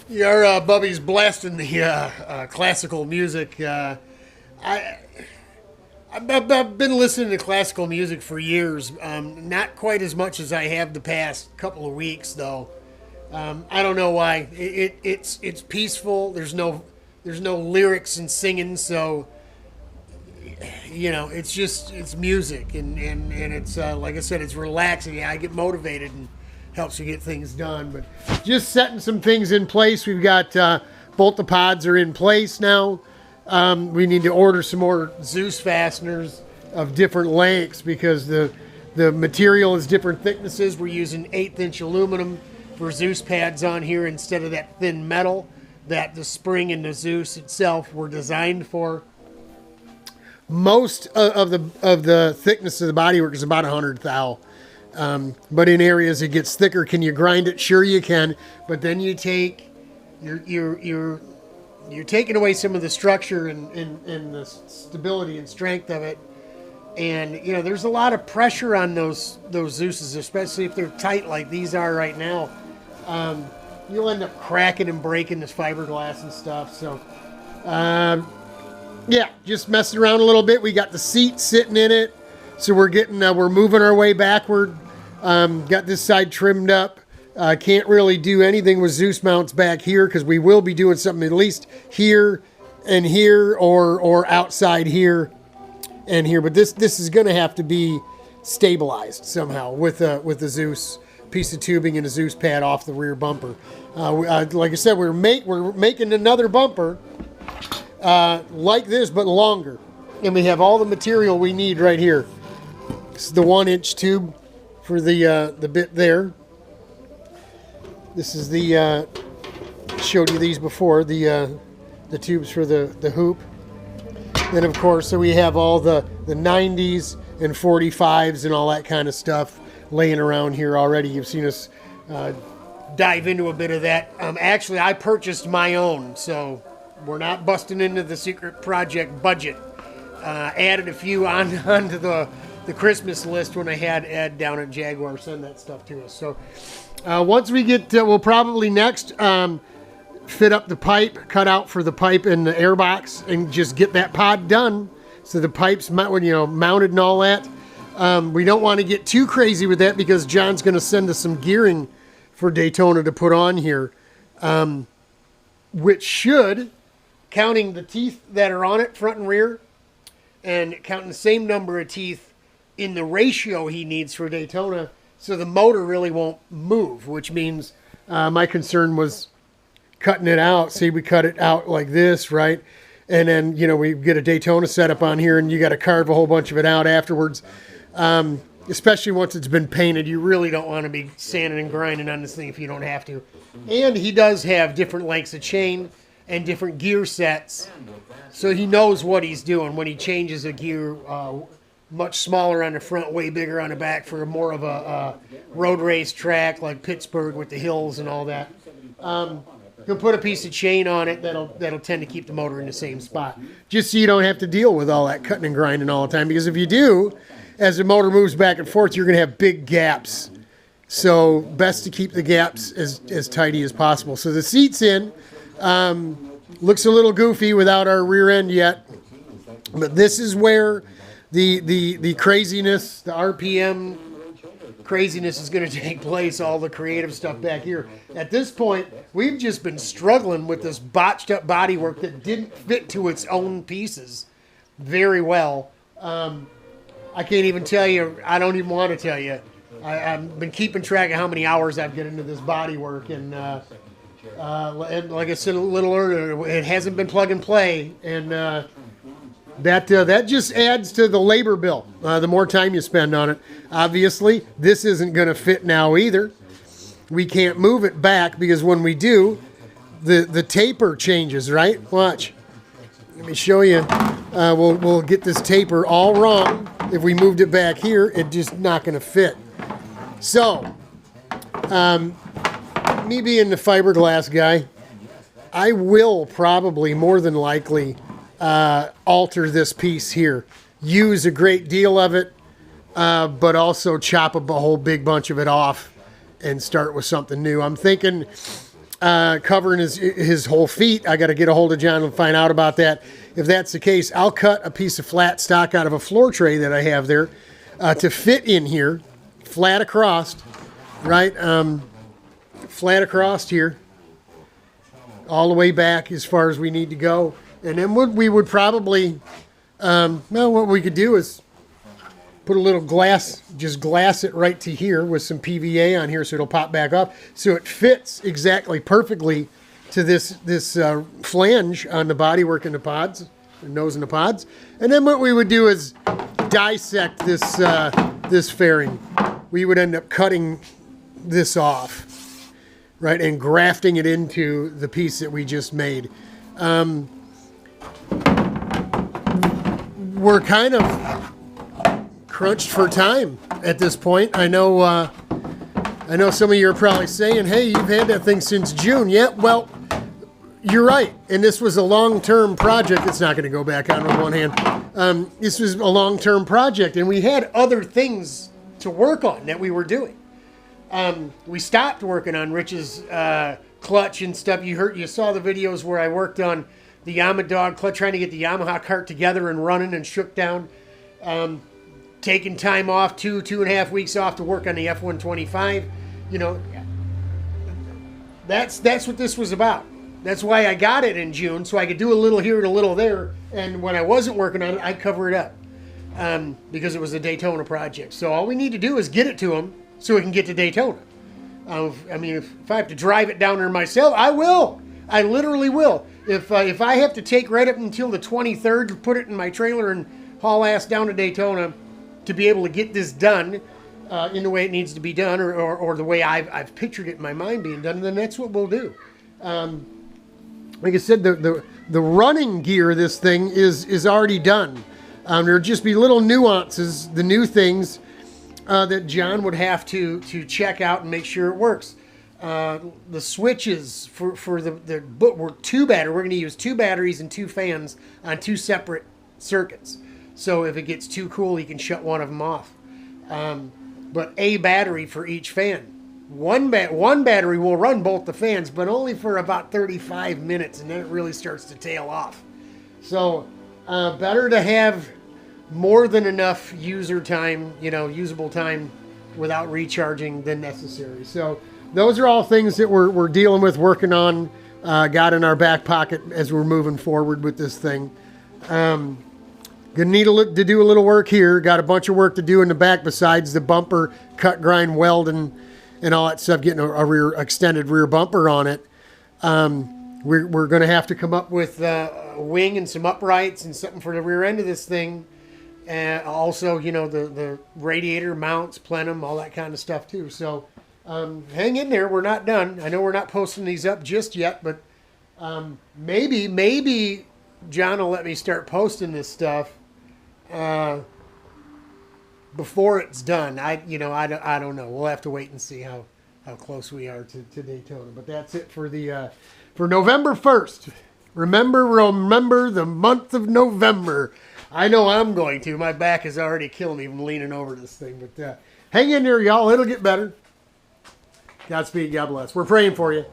Your Bubby's blasting the classical music. I've been listening to classical music for years. Not quite as much as I have the past couple of weeks, though. I don't know why. It's peaceful. There's no lyrics and singing, so it's music, and it's like I said, it's relaxing. Yeah, I get motivated and helps you get things done. But just setting some things in place. We've got both the pods are in place now. We need to order some more Zeus fasteners of different lengths because the material is different thicknesses. We're using 1/8" aluminum for Zeus pads on here instead of that thin metal that the spring and the Zeus itself were designed for. Most of the thickness of the bodywork is about 100 thou. But in areas it gets thicker. Can you grind it? Sure you can. But then you take you're taking away some of the structure and the stability and strength of it. And there's a lot of pressure on those Zeuses, especially if they're tight like these are right now. You'll end up cracking and breaking this fiberglass and stuff. So yeah, just messing around a little bit. We got the seat sitting in it, so we're moving our way backward. Got this side trimmed up. Can't really do anything with Zeus mounts back here because we will be doing something at least here and here or outside here and here. But this is going to have to be stabilized somehow with the Zeus piece of tubing and a Zeus pad off the rear bumper. Like I said, we're making another bumper like this but longer, and we have all the material we need right here. This is the 1-inch tube for the bit there. This is the showed you these before, the tubes for the hoop. Then of course, so we have all the 90s and 45s and all that kind of stuff laying around here already. You've seen us dive into a bit of that. Actually, I purchased my own, so we're not busting into the secret project budget. Added a few onto the Christmas list when I had Ed down at Jaguar send that stuff to us. So once we get, we'll probably next fit up the pipe, cut out for the pipe and the air box, and just get that pod done. So the pipe's mounted and all that. We don't want to get too crazy with that because John's going to send us some gearing for Daytona to put on here, which should, counting the teeth that are on it, front and rear, and counting the same number of teeth in the ratio he needs for Daytona, so the motor really won't move, which means my concern was cutting it out. See, we cut it out like this, right? And then, we get a Daytona setup on here, and you got to carve a whole bunch of it out afterwards. Especially once it's been painted, you really don't want to be sanding and grinding on this thing if you don't have to. And he does have different lengths of chain and different gear sets, so he knows what he's doing when he changes a gear. Much smaller on the front, way bigger on the back for more of a road race track like Pittsburgh with the hills and all that. He'll put a piece of chain on it that'll tend to keep the motor in the same spot, just so you don't have to deal with all that cutting and grinding all the time. Because if you do, as the motor moves back and forth, you're going to have big gaps. So best to keep the gaps as tidy as possible. So the seat's in. Looks a little goofy without our rear end yet, but this is where the craziness, the RPM craziness is going to take place, all the creative stuff back here. At this point, we've just been struggling with this botched up bodywork that didn't fit to its own pieces very well. I can't even tell you, I don't even want to tell you. I've been keeping track of how many hours I've get into this bodywork, and like I said a little earlier, it hasn't been plug and play, and that just adds to the labor bill, the more time you spend on it. Obviously, this isn't going to fit now either. We can't move it back because when we do, the taper changes, right? Watch. Let me show you. We'll get this taper all wrong. If we moved it back here, it's just not going to fit. So, me being the fiberglass guy, I will probably, more than likely, alter this piece here. Use a great deal of it, but also chop a whole big bunch of it off and start with something new. I'm thinking covering his whole feet. I got to get a hold of John and find out about that. If that's the case, I'll cut a piece of flat stock out of a floor tray that I have there to fit in here, flat across, right? Flat across here, all the way back as far as we need to go. And then we would probably, what we could do is put a little glass, just glass it right to here with some PVA on here so it'll pop back up. So it fits exactly perfectly to this flange on the bodywork in the pods, the nose in the pods. And then what we would do is dissect this fairing. We would end up cutting this off, right, and grafting it into the piece that we just made. We're kind of crunched for time at this point. I know some of you are probably saying, hey, you've had that thing since June. Yeah, well, you're right. And this was a long-term project. It's not going to go back on with one hand. This was a long-term project, and we had other things to work on that we were doing. We stopped working on Rich's clutch and stuff. You saw the videos where I worked on the Yamadog clutch, trying to get the Yamaha cart together and running and shook down. Taking time off, 2.5 weeks off to work on the F-125. You know, that's what this was about. That's why I got it in June, so I could do a little here and a little there. And when I wasn't working on it, I'd cover it up because it was a Daytona project. So all we need to do is get it to them so we can get to Daytona. I mean, if I have to drive it down there myself, I will. I literally will. If I have to take right up until the 23rd to put it in my trailer and haul ass down to Daytona to be able to get this done in the way it needs to be done, or the way I've pictured it in my mind being done, then that's what we'll do. Like I said, the running gear of this thing is already done. There'll just be little nuances, the new things that John would have to check out and make sure it works. The switches for the but we're two battery. We're going to use 2 batteries and 2 fans on 2 separate circuits. So if it gets too cool, you can shut one of them off. But a battery for each fan. One battery will run both the fans, but only for about 35 minutes, and then it really starts to tail off. So better to have more than enough user time, usable time without recharging than necessary. So those are all things that we're dealing with, working on, got in our back pocket as we're moving forward with this thing. Gonna need to do a little work here. Got a bunch of work to do in the back besides the bumper, cut, grind, weld, and all that stuff, getting a extended rear bumper on it. We're going to have to come up with a wing and some uprights and something for the rear end of this thing. And also, the radiator mounts, plenum, all that kind of stuff too. So hang in there. We're not done. I know we're not posting these up just yet, but maybe John will let me start posting this stuff before it's done. I don't know. We'll have to wait and see how close we are to Daytona. But that's it for for November 1st. Remember the month of November. I know I'm going to. My back is already killing me from leaning over this thing. But hang in there, y'all. It'll get better. Godspeed. God bless. We're praying for you.